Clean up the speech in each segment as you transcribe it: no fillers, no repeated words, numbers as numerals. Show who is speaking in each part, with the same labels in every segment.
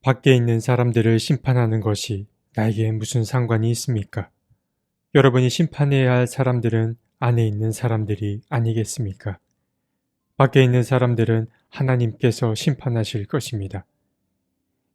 Speaker 1: 밖에 있는 사람들을 심판하는 것이 나에게 무슨 상관이 있습니까? 여러분이 심판해야 할 사람들은 안에 있는 사람들이 아니겠습니까? 밖에 있는 사람들은 하나님께서 심판하실 것입니다.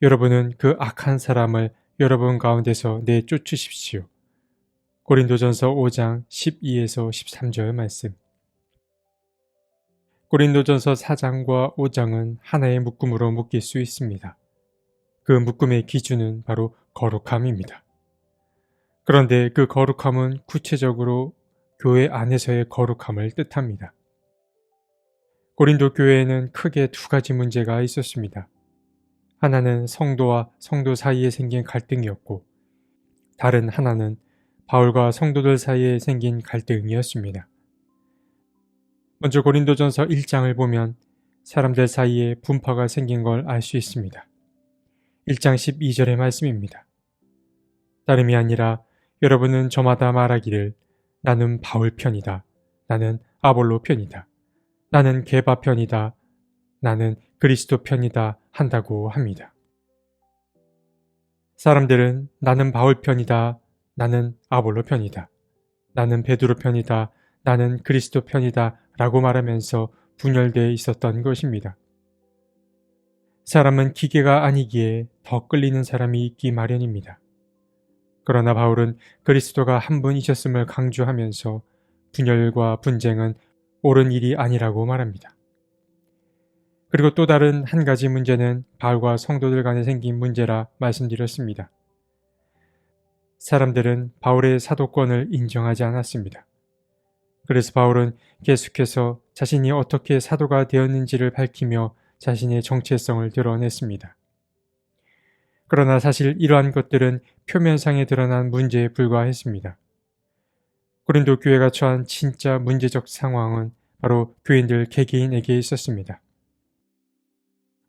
Speaker 1: 여러분은 그 악한 사람을 여러분 가운데서 내쫓으십시오. 고린도전서 5장 12에서 13절 말씀. 고린도전서 4장과 5장은 하나의 묶음으로 묶일 수 있습니다. 그 묶음의 기준은 바로 거룩함입니다. 그런데 그 거룩함은 구체적으로 교회 안에서의 거룩함을 뜻합니다. 고린도 교회에는 크게 두 가지 문제가 있었습니다. 하나는 성도와 성도 사이에 생긴 갈등이었고, 다른 하나는 바울과 성도들 사이에 생긴 갈등이었습니다. 먼저 고린도전서 1장을 보면 사람들 사이에 분파가 생긴 걸 알 수 있습니다. 1장 12절의 말씀입니다. 다름이 아니라 여러분은 저마다 말하기를 나는 바울 편이다. 나는 아볼로 편이다. 나는 게바 편이다. 나는 그리스도 편이다 한다고 합니다. 사람들은 나는 바울 편이다. 나는 아볼로 편이다. 나는 베드로 편이다. 나는 그리스도 편이다 라고 말하면서 분열되어 있었던 것입니다. 사람은 기계가 아니기에 더 끌리는 사람이 있기 마련입니다. 그러나 바울은 그리스도가 한 분이셨음을 강조하면서 분열과 분쟁은 옳은 일이 아니라고 말합니다. 그리고 또 다른 한 가지 문제는 바울과 성도들 간에 생긴 문제라 말씀드렸습니다. 사람들은 바울의 사도권을 인정하지 않았습니다. 그래서 바울은 계속해서 자신이 어떻게 사도가 되었는지를 밝히며 자신의 정체성을 드러냈습니다. 그러나 사실 이러한 것들은 표면상에 드러난 문제에 불과했습니다. 고린도 교회가 처한 진짜 문제적 상황은 바로 교인들 개개인에게 있었습니다.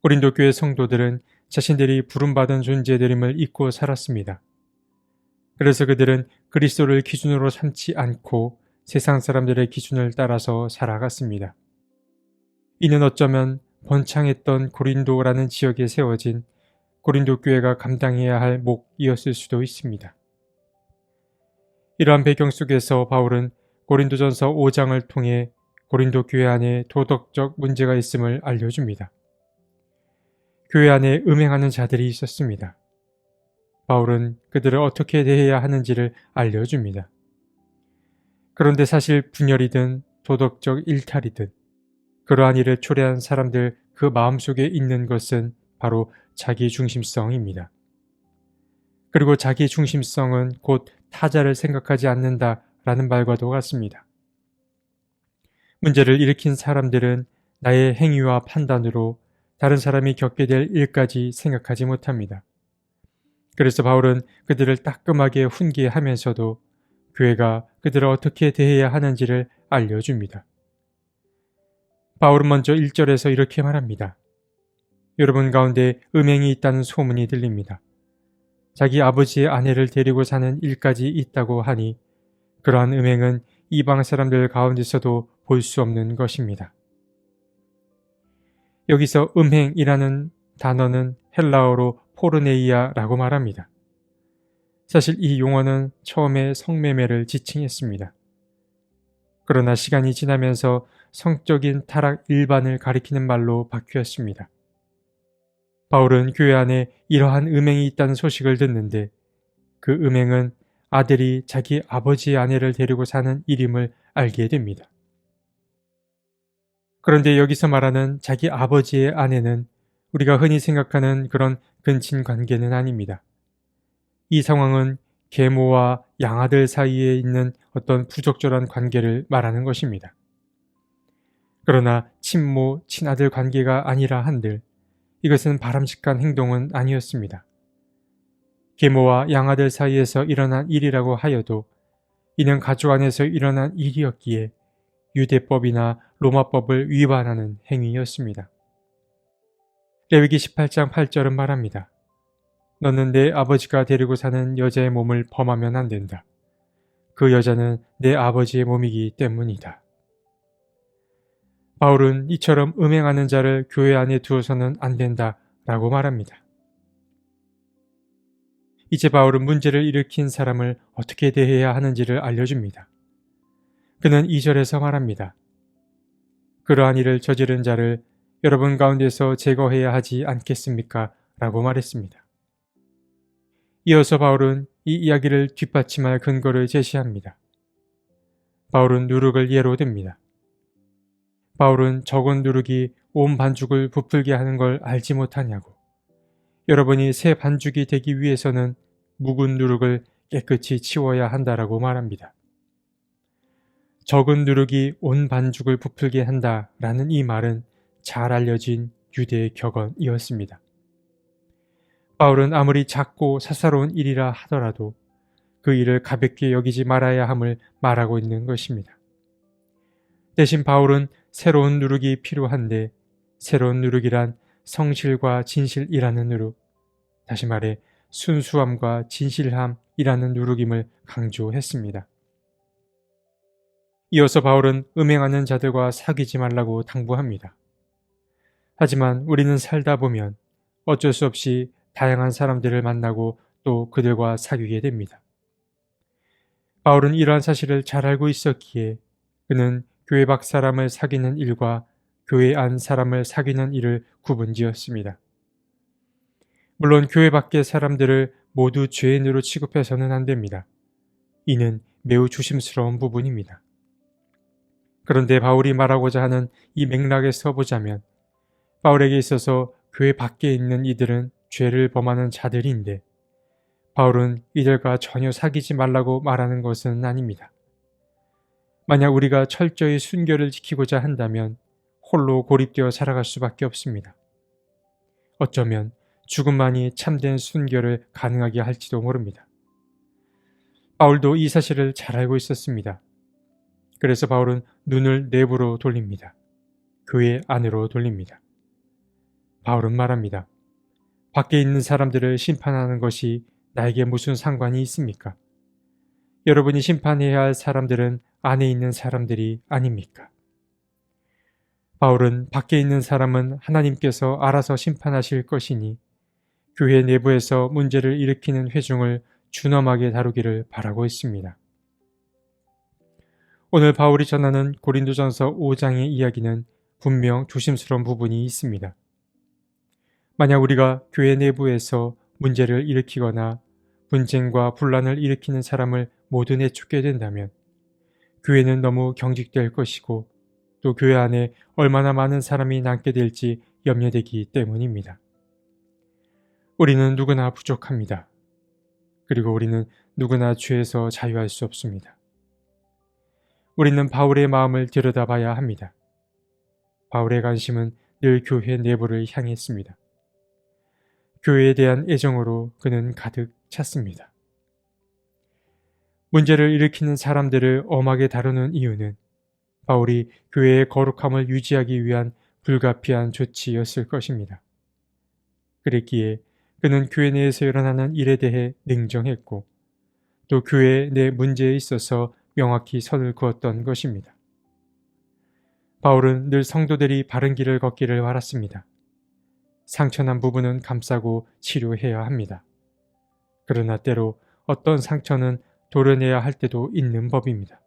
Speaker 1: 고린도 교회 성도들은 자신들이 부름받은 존재들임을 잊고 살았습니다. 그래서 그들은 그리스도를 기준으로 삼지 않고 세상 사람들의 기준을 따라서 살아갔습니다. 이는 어쩌면 번창했던 고린도라는 지역에 세워진 고린도 교회가 감당해야 할 몫이었을 수도 있습니다. 이러한 배경 속에서 바울은 고린도전서 5장을 통해 고린도 교회 안에 도덕적 문제가 있음을 알려줍니다. 교회 안에 음행하는 자들이 있었습니다. 바울은 그들을 어떻게 대해야 하는지를 알려줍니다. 그런데 사실 분열이든 도덕적 일탈이든 그러한 일을 초래한 사람들 그 마음속에 있는 것은 바로 자기중심성입니다. 그리고 자기중심성은 곧 타자를 생각하지 않는다라는 말과도 같습니다. 문제를 일으킨 사람들은 나의 행위와 판단으로 다른 사람이 겪게 될 일까지 생각하지 못합니다. 그래서 바울은 그들을 따끔하게 훈계하면서도 교회가 그들을 어떻게 대해야 하는지를 알려줍니다. 바울은 먼저 1절에서 이렇게 말합니다. 여러분 가운데 음행이 있다는 소문이 들립니다. 자기 아버지의 아내를 데리고 사는 일까지 있다고 하니 그러한 음행은 이방 사람들 가운데서도 볼 수 없는 것입니다. 여기서 음행이라는 단어는 헬라어로 포르네이아라고 말합니다. 사실 이 용어는 처음에 성매매를 지칭했습니다. 그러나 시간이 지나면서 성적인 타락 일반을 가리키는 말로 바뀌었습니다. 바울은 교회 안에 이러한 음행이 있다는 소식을 듣는데 그 음행은 아들이 자기 아버지의 아내를 데리고 사는 일임을 알게 됩니다. 그런데 여기서 말하는 자기 아버지의 아내는 우리가 흔히 생각하는 그런 근친 관계는 아닙니다. 이 상황은 계모와 양아들 사이에 있는 어떤 부적절한 관계를 말하는 것입니다. 그러나 친모, 친아들 관계가 아니라 한들 이것은 바람직한 행동은 아니었습니다. 계모와 양아들 사이에서 일어난 일이라고 하여도 이는 가족 안에서 일어난 일이었기에 유대법이나 로마법을 위반하는 행위였습니다. 레위기 18장 8절은 말합니다. 너는 내 아버지가 데리고 사는 여자의 몸을 범하면 안 된다. 그 여자는 내 아버지의 몸이기 때문이다. 바울은 이처럼 음행하는 자를 교회 안에 두어서는 안 된다라고 말합니다. 이제 바울은 문제를 일으킨 사람을 어떻게 대해야 하는지를 알려줍니다. 그는 2절에서 말합니다. 그러한 일을 저지른 자를 여러분 가운데서 제거해야 하지 않겠습니까? 라고 말했습니다. 이어서 바울은 이 이야기를 뒷받침할 근거를 제시합니다. 바울은 누룩을 예로 듭니다. 바울은 적은 누룩이 온 반죽을 부풀게 하는 걸 알지 못하냐고. 여러분이 새 반죽이 되기 위해서는 묵은 누룩을 깨끗이 치워야 한다라고 말합니다. 적은 누룩이 온 반죽을 부풀게 한다라는 이 말은 잘 알려진 유대의 격언이었습니다. 바울은 아무리 작고 사사로운 일이라 하더라도 그 일을 가볍게 여기지 말아야 함을 말하고 있는 것입니다. 대신 바울은 새로운 누룩이 필요한데 새로운 누룩이란 성실과 진실이라는 누룩, 다시 말해 순수함과 진실함이라는 누룩임을 강조했습니다. 이어서 바울은 음행하는 자들과 사귀지 말라고 당부합니다. 하지만 우리는 살다 보면 어쩔 수 없이 다양한 사람들을 만나고 또 그들과 사귀게 됩니다. 바울은 이러한 사실을 잘 알고 있었기에 그는 교회 밖 사람을 사귀는 일과 교회 안 사람을 사귀는 일을 구분지었습니다. 물론 교회 밖의 사람들을 모두 죄인으로 취급해서는 안 됩니다. 이는 매우 조심스러운 부분입니다. 그런데 바울이 말하고자 하는 이 맥락에서 보자면 바울에게 있어서 교회 밖에 있는 이들은 죄를 범하는 자들인데 바울은 이들과 전혀 사귀지 말라고 말하는 것은 아닙니다. 만약 우리가 철저히 순결을 지키고자 한다면 홀로 고립되어 살아갈 수밖에 없습니다. 어쩌면 죽음만이 참된 순결을 가능하게 할지도 모릅니다. 바울도 이 사실을 잘 알고 있었습니다. 그래서 바울은 눈을 내부로 돌립니다. 교회 안으로 돌립니다. 바울은 말합니다. 밖에 있는 사람들을 심판하는 것이 나에게 무슨 상관이 있습니까? 여러분이 심판해야 할 사람들은 안에 있는 사람들이 아닙니까? 바울은 밖에 있는 사람은 하나님께서 알아서 심판하실 것이니 교회 내부에서 문제를 일으키는 회중을 준엄하게 다루기를 바라고 있습니다. 오늘 바울이 전하는 고린도전서 5장의 이야기는 분명 조심스러운 부분이 있습니다. 만약 우리가 교회 내부에서 문제를 일으키거나 분쟁과 분란을 일으키는 사람을 모두 내쫓게 된다면 교회는 너무 경직될 것이고 또 교회 안에 얼마나 많은 사람이 남게 될지 염려되기 때문입니다. 우리는 누구나 부족합니다. 그리고 우리는 누구나 죄에서 자유할 수 없습니다. 우리는 바울의 마음을 들여다봐야 합니다. 바울의 관심은 늘 교회 내부를 향했습니다. 교회에 대한 애정으로 그는 가득 찼습니다. 문제를 일으키는 사람들을 엄하게 다루는 이유는 바울이 교회의 거룩함을 유지하기 위한 불가피한 조치였을 것입니다. 그랬기에 그는 교회 내에서 일어나는 일에 대해 냉정했고 또 교회 내 문제에 있어서 명확히 선을 그었던 것입니다. 바울은 늘 성도들이 바른 길을 걷기를 바랐습니다. 상처난 부분은 감싸고 치료해야 합니다. 그러나 때로 어떤 상처는 도려내야 할 때도 있는 법입니다.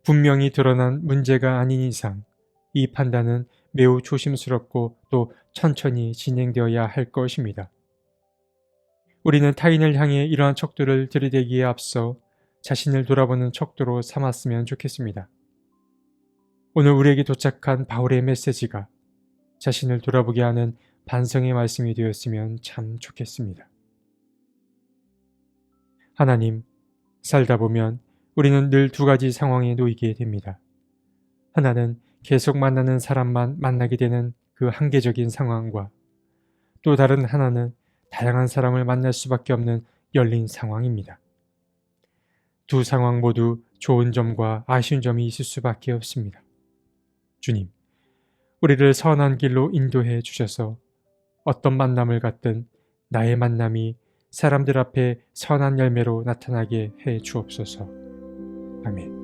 Speaker 1: 분명히 드러난 문제가 아닌 이상 이 판단은 매우 조심스럽고 또 천천히 진행되어야 할 것입니다. 우리는 타인을 향해 이러한 척도를 들이대기에 앞서 자신을 돌아보는 척도로 삼았으면 좋겠습니다. 오늘 우리에게 도착한 바울의 메시지가 자신을 돌아보게 하는 반성의 말씀이 되었으면 참 좋겠습니다. 하나님, 살다 보면 우리는 늘 두 가지 상황에 놓이게 됩니다. 하나는 계속 만나는 사람만 만나게 되는 그 한계적인 상황과 또 다른 하나는 다양한 사람을 만날 수밖에 없는 열린 상황입니다. 두 상황 모두 좋은 점과 아쉬운 점이 있을 수밖에 없습니다. 주님, 우리를 선한 길로 인도해 주셔서 어떤 만남을 갖든 나의 만남이 사람들 앞에 선한 열매로 나타나게 해 주옵소서. 아멘.